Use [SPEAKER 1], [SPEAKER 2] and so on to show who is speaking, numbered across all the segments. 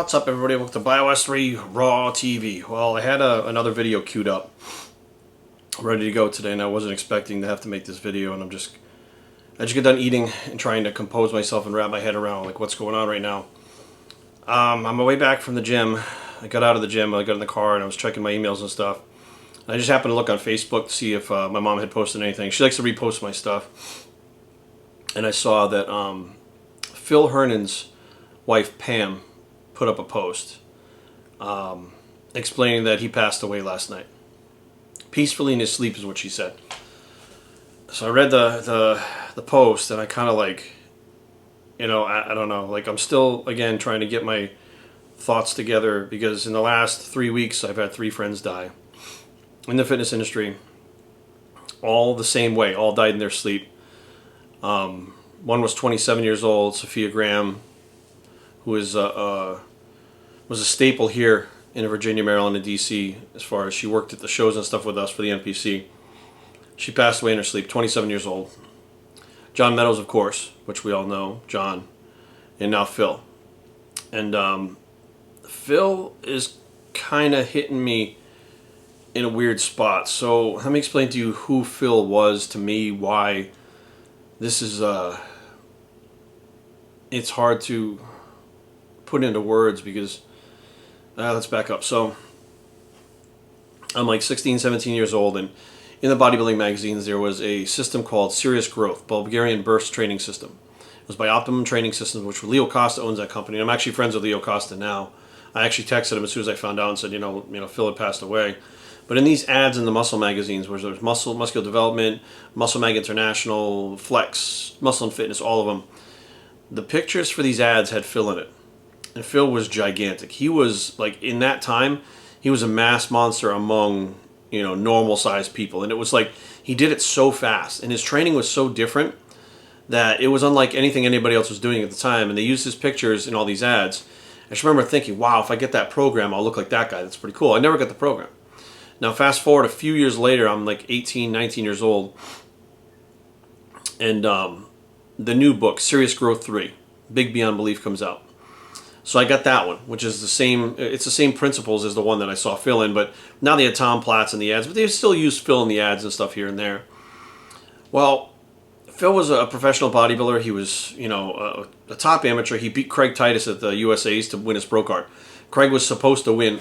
[SPEAKER 1] What's up, everybody? Welcome to BioS3 Raw TV. Well, I had another video queued up, ready to go today, and I wasn't expecting to have to make this video, and I just got done eating and trying to compose myself and wrap my head around like what's going on right now. On my way back from the gym, I got out of the gym, I got in the car, and I was checking my emails and stuff. I just happened to look on Facebook to see if my mom had posted anything. She likes to repost my stuff, and I saw that Phil Hernon's wife, Pam, put up a post explaining that he passed away last night. Peacefully in his sleep is what she said. So I read the post, and I kind of like, I don't know, like I'm still, again, trying to get my thoughts together, because in the last 3 weeks I've had 3 friends die in the fitness industry, all the same way, all died in their sleep. One was 27 years old, Sophia Graham, who was a staple here in Virginia, Maryland, and D.C. as far as she worked at the shows and stuff with us for the NPC. She passed away in her sleep, 27 years old. John Meadows, of course, which we all know, John, and now Phil. And Phil is kind of hitting me in a weird spot. So let me explain to you who Phil was to me, why this is, it's hard to put into words, because let's back up. So I'm like 16, 17 years old, and in the bodybuilding magazines there was a system called Serious Growth, Bulgarian Burst Training System. It was by Optimum Training Systems, which Leo Costa owns that company. And I'm actually friends with Leo Costa now. I actually texted him as soon as I found out and said, Phil had passed away. But in these ads in the muscle magazines, where there's Muscular Development, Muscle Mag International, Flex, Muscle and Fitness, all of them, the pictures for these ads had Phil in it. And Phil was gigantic. He was, like, in that time, he was a mass monster among, normal sized people. And it was like, he did it so fast, and his training was so different that it was unlike anything anybody else was doing at the time. And they used his pictures in all these ads. I just remember thinking, wow, if I get that program, I'll look like that guy. That's pretty cool. I never got the program. Now, fast forward a few years later, I'm like 18, 19 years old. And the new book, Serious Growth 3, Big Beyond Belief, comes out. So I got that one, which is it's the same principles as the one that I saw Phil in, but now they had Tom Platz in the ads, but they still use Phil in the ads and stuff here and there. Well, Phil was a professional bodybuilder. He was, a top amateur. He beat Craig Titus at the USA's to win his pro card. Craig was supposed to win,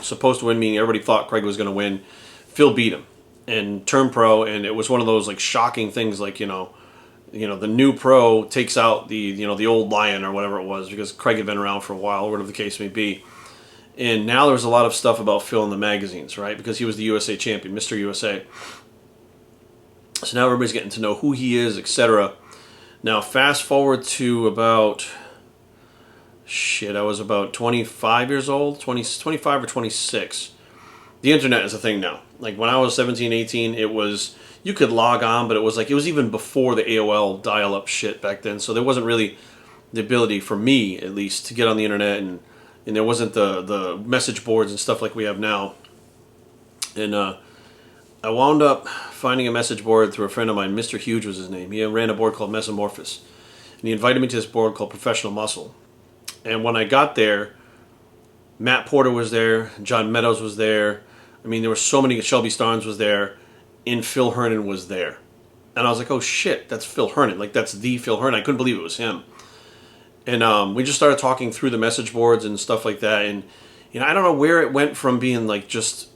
[SPEAKER 1] meaning everybody thought Craig was going to win. Phil beat him and turned pro, and it was one of those like shocking things, like, the new pro takes out the old lion or whatever it was, because Craig had been around for a while, or whatever the case may be. And now there's a lot of stuff about Phil in the magazines, right? Because he was the USA champion, Mr. USA. So now everybody's getting to know who he is, etc. Now fast forward to about, I was about 25 years old, 25 or 26. The internet is a thing now. Like when I was 17, 18, it was, you could log on, but it was even before the AOL dial-up shit back then. So there wasn't really the ability for me, at least, to get on the internet, and there wasn't the message boards and stuff like we have now. And I wound up finding a message board through a friend of mine. Mr. Huge was his name. He ran a board called Mesomorphous, and he invited me to this board called Professional Muscle. And when I got there, Matt Porter was there, John Meadows was there. I mean, there were so many. Shelby Starnes was there, and Phil Hernon was there. And I was like, oh shit, that's Phil Hernon. Like, that's the Phil Hernon. I couldn't believe it was him. And we just started talking through the message boards and stuff like that. And, I don't know where it went from being like just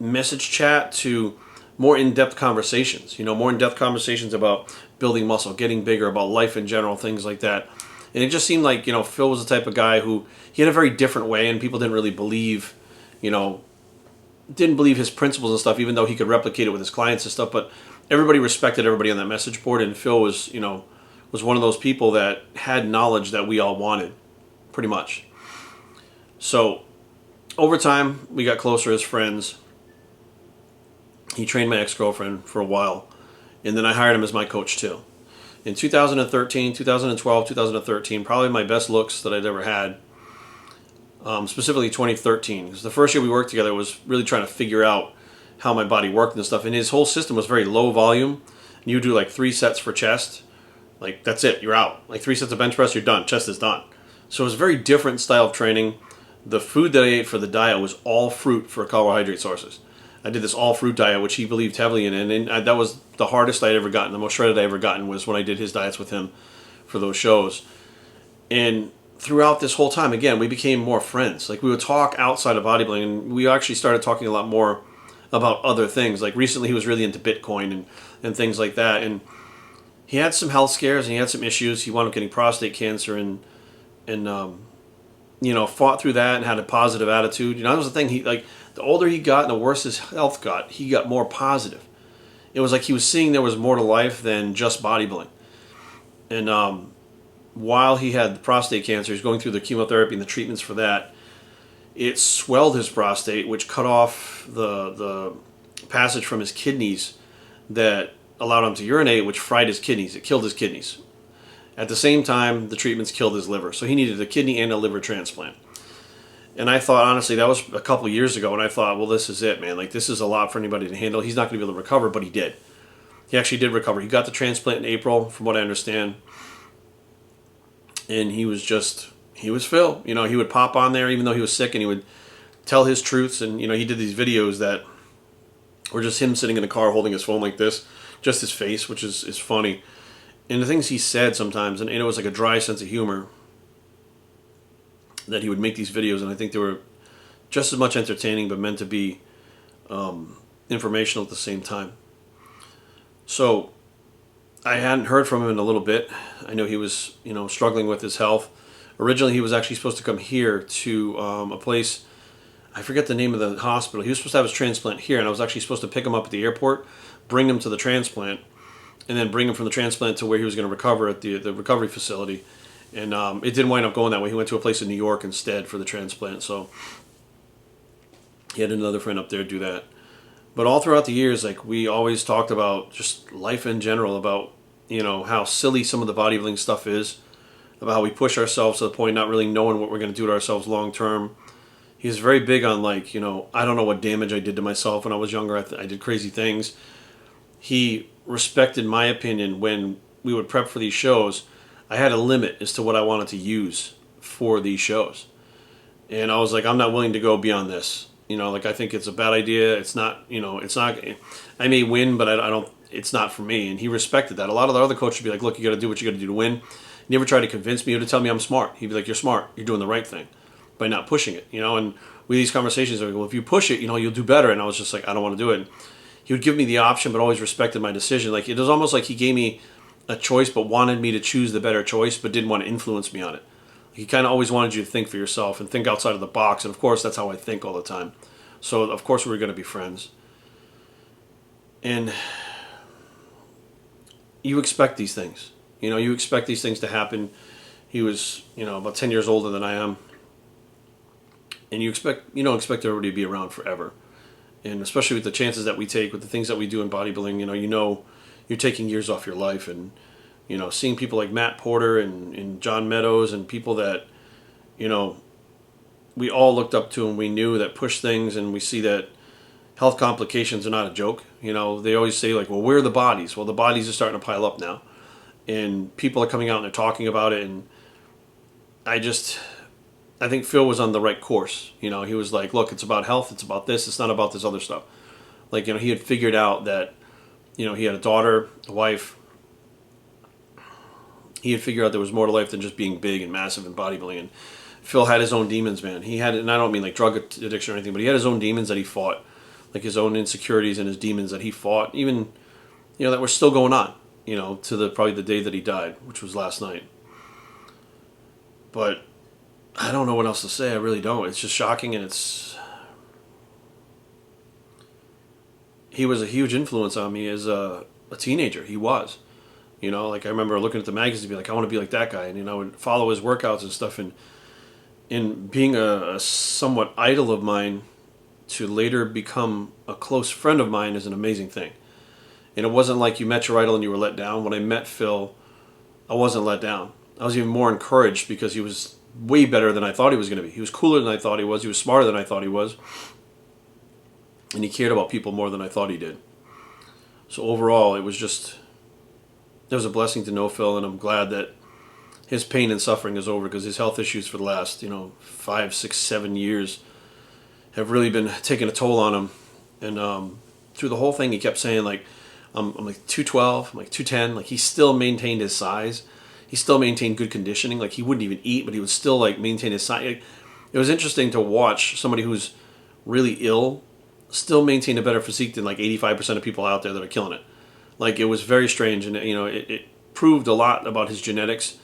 [SPEAKER 1] message chat to more in-depth conversations. More in-depth conversations about building muscle, getting bigger, about life in general, things like that. And it just seemed like, Phil was the type of guy who, he had a very different way, and people didn't really believe, didn't believe his principles and stuff, even though he could replicate it with his clients and stuff. But everybody respected everybody on that message board, and Phil was, was one of those people that had knowledge that we all wanted, pretty much. So over time, we got closer as friends. He trained my ex-girlfriend for a while, and then I hired him as my coach too. In 2013, 2012, 2013, probably my best looks that I'd ever had. Specifically 2013, because the first year we worked together was really trying to figure out how my body worked and stuff. And his whole system was very low volume. And you do like 3 sets for chest, Like, that's it. You're out. Like 3 sets of bench press, you're done. Chest is done. So it was a very different style of training. the food that I ate for the diet was all fruit for carbohydrate sources. I did this all fruit diet, which he believed heavily in, and that was the hardest I'd ever gotten. The most shredded I ever gotten was when I did his diets with him for those shows. And throughout this whole time, again, we became more friends. Like, we would talk outside of bodybuilding, and we actually started talking a lot more about other things. Like, recently he was really into Bitcoin and things like that. And he had some health scares and he had some issues. He wound up getting prostate cancer and fought through that and had a positive attitude. That was the thing. He, like, the older he got and the worse his health got, he got more positive. It was like he was seeing there was more to life than just bodybuilding. And while he had the prostate cancer, he was going through the chemotherapy and the treatments for that. It swelled his prostate, which cut off the passage from his kidneys that allowed him to urinate, which fried his kidneys. It killed his kidneys. At the same time, the treatments killed his liver. So he needed a kidney and a liver transplant. And I thought, honestly, that was a couple of years ago, and I thought, well, this is it, man. Like, this is a lot for anybody to handle. He's not going to be able to recover, but he did. He actually did recover. He got the transplant in April, from what I understand. And he was Phil. He would pop on there even though he was sick, and he would tell his truths. And, he did these videos that were just him sitting in a car holding his phone like this, just his face, which is funny. And the things he said sometimes, and it was like a dry sense of humor, that he would make these videos, and I think they were just as much entertaining but meant to be informational at the same time. So I hadn't heard from him in a little bit. I know he was, struggling with his health. Originally, he was actually supposed to come here to a place, I forget the name of the hospital. He was supposed to have his transplant here, and I was actually supposed to pick him up at the airport, bring him to the transplant, and then bring him from the transplant to where he was going to recover at the recovery facility. And it didn't wind up going that way. He went to a place in New York instead for the transplant. So he had another friend up there do that. But all throughout the years, like, we always talked about just life in general, about, how silly some of the bodybuilding stuff is, about how we push ourselves to the point not really knowing what we're going to do to ourselves long term. He was very big on, like, I don't know what damage I did to myself when I was younger. I did crazy things. He respected my opinion when we would prep for these shows. I had a limit as to what I wanted to use for these shows. And I was like, I'm not willing to go beyond this. I think it's a bad idea. It's not, I may win, but I don't, it's not for me. And he respected that. A lot of the other coaches would be like, look, you got to do what you got to do to win. He never tried to convince me or to tell me I'm smart. He'd be like, you're smart. You're doing the right thing by not pushing it, and with these conversations, I would go, well, if you push it, you'll do better. And I was just like, I don't want to do it. And he would give me the option, but always respected my decision. Like, it was almost like he gave me a choice, but wanted me to choose the better choice, but didn't want to influence me on it. He kind of always wanted you to think for yourself and think outside of the box. And of course, that's how I think all the time. So of course we were going to be friends. And you expect these things. You expect these things to happen. He was, about 10 years older than I am. And you don't expect everybody to be around forever. And especially with the chances that we take, with the things that we do in bodybuilding, you're taking years off your life. And, seeing people like Matt Porter and John Meadows and people that, we all looked up to and we knew that push things, and we see that health complications are not a joke. They always say, like, well, where are the bodies? Well, the bodies are starting to pile up now. And people are coming out and they're talking about it. And I think Phil was on the right course. He was like, look, it's about health. It's about this. It's not about this other stuff. Like, he had figured out that, he had a daughter, a wife. He had figured out there was more to life than just being big and massive and bodybuilding. And Phil had his own demons, man. He had, and I don't mean like drug addiction or anything, but he had his own demons that he fought, like his own insecurities and his demons that he fought, even, that were still going on, to probably the day that he died, which was last night. But I don't know what else to say. I really don't. It's just shocking, and he was a huge influence on me as a teenager. He was. Like, I remember looking at the magazine and be like, I want to be like that guy. And, I would follow his workouts and stuff. And being a somewhat idol of mine to later become a close friend of mine is an amazing thing. And it wasn't like you met your idol and you were let down. When I met Phil, I wasn't let down. I was even more encouraged because he was way better than I thought he was going to be. He was cooler than I thought he was. He was smarter than I thought he was. And he cared about people more than I thought he did. So overall, it was a blessing to know Phil, and I'm glad that his pain and suffering is over, because his health issues for the last 5, 6, 7 years have really been taking a toll on him. And through the whole thing, he kept saying like, I'm like 212, I'm like 210. Like, he still maintained his size. He still maintained good conditioning. Like, he wouldn't even eat, but he would still like maintain his size. It was interesting to watch somebody who's really ill still maintain a better physique than like 85% of people out there that are killing it. Like, it was very strange, and it proved a lot about his genetics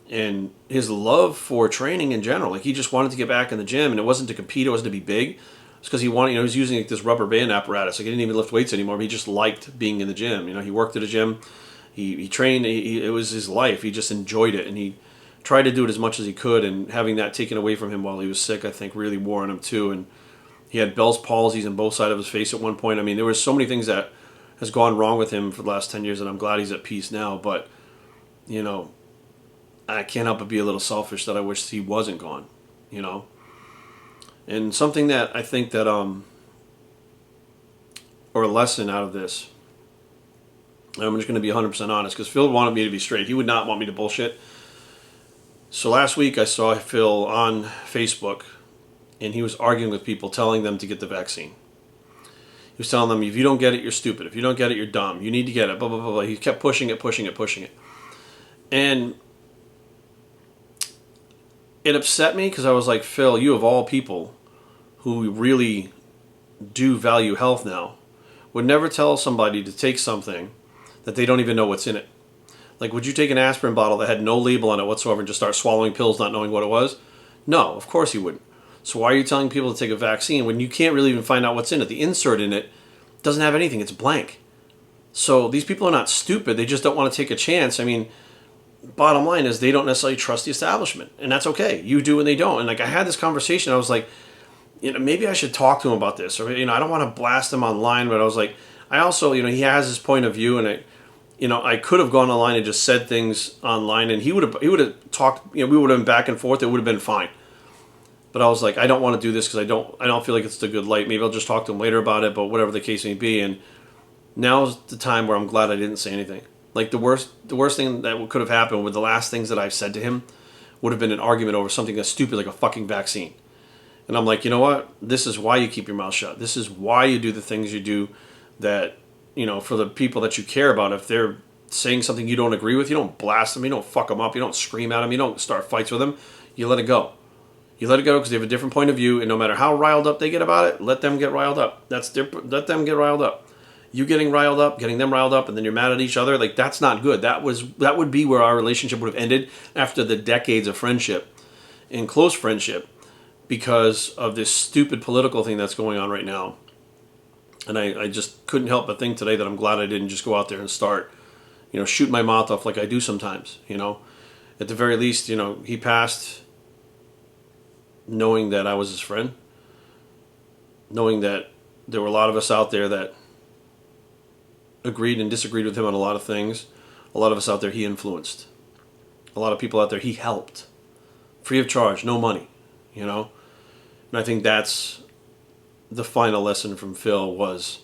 [SPEAKER 1] and his love for training in general. Like, he just wanted to get back in the gym, and it wasn't to compete, it wasn't to be big. It's because he wanted, he was using like this rubber band apparatus. Like, he didn't even lift weights anymore, but he just liked being in the gym. He worked at a gym, he trained, it was his life. He just enjoyed it, and he tried to do it as much as he could, and having that taken away from him while he was sick, I think really wore on him too. And he had Bell's palsies in both sides of his face at one point. I mean, there were so many things that has gone wrong with him for the last 10 years, and I'm glad he's at peace now. But, I can't help but be a little selfish that I wish he wasn't gone, And something that I think that, or a lesson out of this, and I'm just going to be 100% honest, because Phil wanted me to be straight. He would not want me to bullshit. So last week I saw Phil on Facebook, and he was arguing with people, telling them to get the vaccine. He was telling them, if you don't get it, you're stupid. If you don't get it, you're dumb. You need to get it, blah, blah, blah, blah. He kept pushing it. And it upset me, because I was like, Phil, you of all people who really do value health now would never tell somebody to take something that they don't even know what's in it. Like, would you take an aspirin bottle that had no label on it whatsoever and just start swallowing pills not knowing what it was? No, of course you wouldn't. So why are you telling people to take a vaccine when you can't really even find out what's in it? The insert in it doesn't have anything. It's blank. So these people are not stupid. They just don't want to take a chance. I mean, bottom line is they don't necessarily trust the establishment. And that's okay. You do and they don't. And like, I had this conversation. I was like, maybe I should talk to him about this. Or, I don't want to blast him online. But I was like, I also, he has his point of view. And I could have gone online and just said things online. And he would have talked, we would have been back and forth. It would have been fine. But I was like, I don't want to do this because I don't feel like it's a good light. Maybe I'll just talk to him later about it, but whatever the case may be. And now's the time where I'm glad I didn't say anything. Like, the worst thing that could have happened with the last things that I've said to him would have been an argument over something that's stupid, like a fucking vaccine. And I'm like, you know what? This is why you keep your mouth shut. This is why you do the things you do that, for the people that you care about. If they're saying something you don't agree with, you don't blast them, you don't fuck them up, you don't scream at them, you don't start fights with them. You let it go. You let it go because they have a different point of view, and no matter how riled up they get about it, let them get riled up. Let them get riled up. You getting riled up, getting them riled up, and then you're mad at each other, like, that's not good. That would be where our relationship would have ended after the decades of friendship and close friendship, because of this stupid political thing that's going on right now. And I just couldn't help but think today that I'm glad I didn't just go out there and start, shoot my mouth off like I do sometimes. At the very least, he passed knowing that I was his friend, knowing that there were a lot of us out there that agreed and disagreed with him on a lot of things. A lot of us out there he influenced. A lot of people out there he helped. Free of charge, no money, And I think that's the final lesson from Phil was,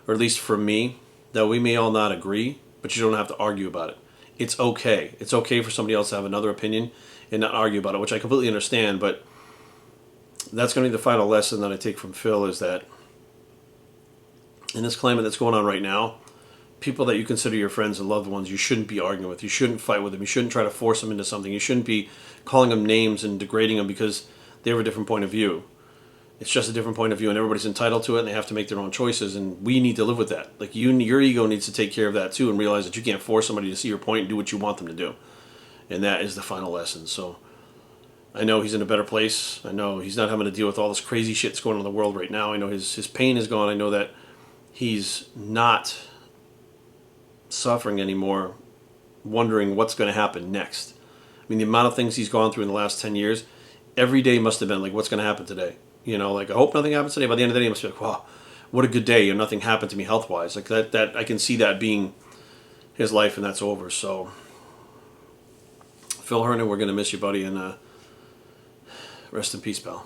[SPEAKER 1] or at least for me, that we may all not agree, but you don't have to argue about it. It's okay. It's okay for somebody else to have another opinion and not argue about it, which I completely understand, but that's going to be the final lesson that I take from Phil, is that in this climate that's going on right now, people that you consider your friends and loved ones, you shouldn't be arguing with. You shouldn't fight with them. You shouldn't try to force them into something. You shouldn't be calling them names and degrading them because they have a different point of view. It's just a different point of view, and everybody's entitled to it, and they have to make their own choices, and we need to live with that. Like, your ego needs to take care of that too, and realize that you can't force somebody to see your point and do what you want them to do. And that is the final lesson. So I know he's in a better place. I know he's not having to deal with all this crazy shit that's going on in the world right now. I know his pain is gone. I know that he's not suffering anymore, wondering what's going to happen next. I mean, the amount of things he's gone through in the last 10 years, every day must have been like, what's going to happen today? Like, I hope nothing happens today. By the end of the day, he must be like, wow, what a good day. Nothing happened to me health-wise. Like, that I can see that being his life, and that's over. So, Phil Hernon, we're going to miss you, buddy, and rest in peace, pal.